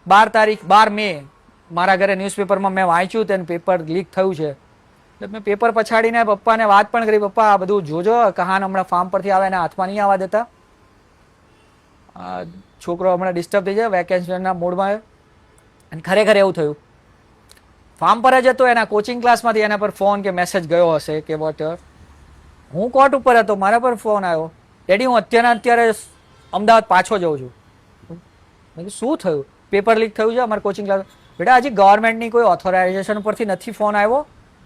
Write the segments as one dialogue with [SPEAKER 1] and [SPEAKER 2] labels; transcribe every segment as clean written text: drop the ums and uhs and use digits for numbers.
[SPEAKER 1] 12 મે મારા ઘરે ન્યૂઝપેપરમાં મેં વાંચ્યું તેને પેપર લીક થયું છે. એટલે મેં પેપર પછાડીને પપ્પાને વાત પણ કરી, પપ્પા આ બધું જોજો, કહાન હમણાં ફાર્મ પરથી આવે એના હાથમાં નહીં આવવા દેતા, છોકરો હમણાં ડિસ્ટર્બ થઈ જાય વેકેશનના મૂડમાં. અને ખરેખર એવું થયું. ફાર્મ પર જ હતો, એના કોચિંગ ક્લાસમાંથી એના પર ફોન કે મેસેજ ગયો હશે કે વોટ. હું કોર્ટ ઉપર હતો, મારા પર ફોન આવ્યો, ડેડી હું અત્યારે અમદાવાદ પાછો જાઉં છું. મેં કીધું શું થયું? પેપર લીક થયું છે અમારા કોચિંગ ક્લાસ. બેટા હજી ગવર્મેન્ટની કોઈ ઓથોરાઇઝેશન પરથી નથી ફોન આવ્યો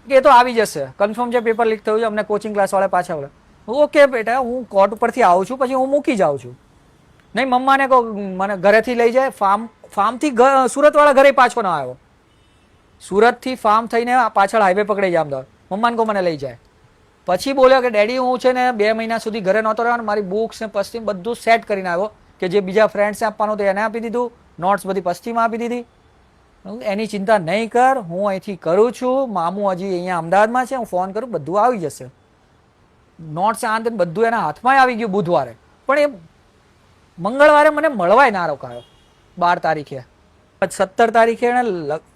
[SPEAKER 1] કે એ તો આવી જશે, કન્ફર્મ છે પેપર લીક થયું છે, અમને કોચિંગ ક્લાસવાળા પાછા વળે. ઓકે બેટા હું કોર્ટ ઉપરથી આવું છું, પછી હું મૂકી જાઉં છું. નહીં મમ્માને કહો મને ઘરેથી લઈ જાય. ફાર્મથી સુરતવાળા ઘરે પાછો ના આવ્યો, સુરતથી ફાર્મ થઈને પાછળ હાઈવે પકડી જાય અમદાવાદ. મમ્માને કહો મને લઈ જાય. પછી બોલ્યો કે ડેડી હું છે ને 2 મહિના સુધી ઘરે નહોતો રહેવાનો, મારી બુક્સ ને પશ્ચિમ બધું સેટ કરીને આવ્યો, કે જે બીજા ફ્રેન્ડ્સને આપવાનું તો એને આપી દીધું, નોટ્સ બધી પશ્ચિમમાં આપી દીધી. એની ચિંતા નહીં કર, હું અહીંથી કરું છું, મામું હજી અહીંયા અમદાવાદમાં છે, હું ફોન કરું બધું આવી જશે. નોટ્સ આંત બધું એના હાથમાં આવી ગયું બુધવારે. પણ એ મંગળવારે મને મળવાય ના રોકાયો. 12 તારીખે 17 તારીખે એને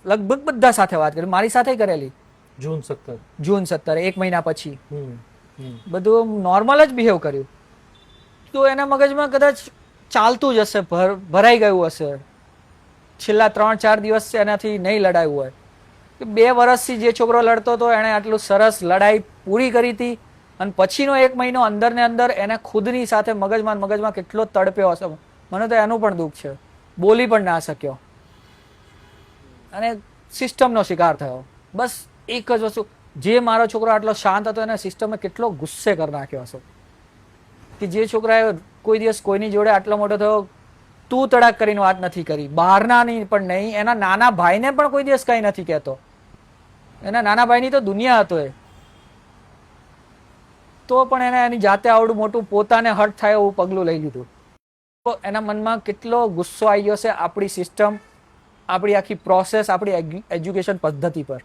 [SPEAKER 1] લગભગ બધા સાથે વાત કરી, મારી સાથે કરેલી.
[SPEAKER 2] જૂન
[SPEAKER 1] 17 1 મહિના પછી બધું નોર્મલ જ બિહેવ કર્યું. તો એના મગજમાં કદાચ ચાલતું જ હશે, ભરાઈ ગયું હશે. છેલ્લા 3-4 દિવસ એનાથી નહીં લડાયું હોય. 2 વર્ષથી જે છોકરો લડતો હતો એણે આટલું સરસ લડાઈ પૂરી કરી હતી, અને પછીનો 1 મહિનો અંદર ને અંદર એને ખુદની સાથે મગજમાં કેટલો તડપ્યો હશે. મને તો એનું પણ દુઃખ છે, બોલી પણ ના શક્યો અને સિસ્ટમનો શિકાર થયો. બસ એક જ વસ્તુ, જે મારો છોકરો આટલો શાંત હતો એને સિસ્ટમે કેટલો ગુસ્સે કરી નાખ્યો હશે, કે જે છોકરાએ કોઈ દિવસ કોઈની જોડે આટલો મોટો થયો, તું તડાક કરીને વાત નથી કરી, બહારનાની પણ નહીં, એના નાના ભાઈને પણ કોઈ દિવસ કંઈ નથી કહેતો. એના નાના ભાઈની તો દુનિયા હતો એ, તો પણ એને એની જાતે આવડું મોટું પોતાને હર્ટ થાય એવું પગલું લઈ લીધું. તો એના મનમાં કેટલો ગુસ્સો આવી ગયો છે આપણી સિસ્ટમ, આપણી આખી પ્રોસેસ, આપણી એજ્યુકેશન પદ્ધતિ પર.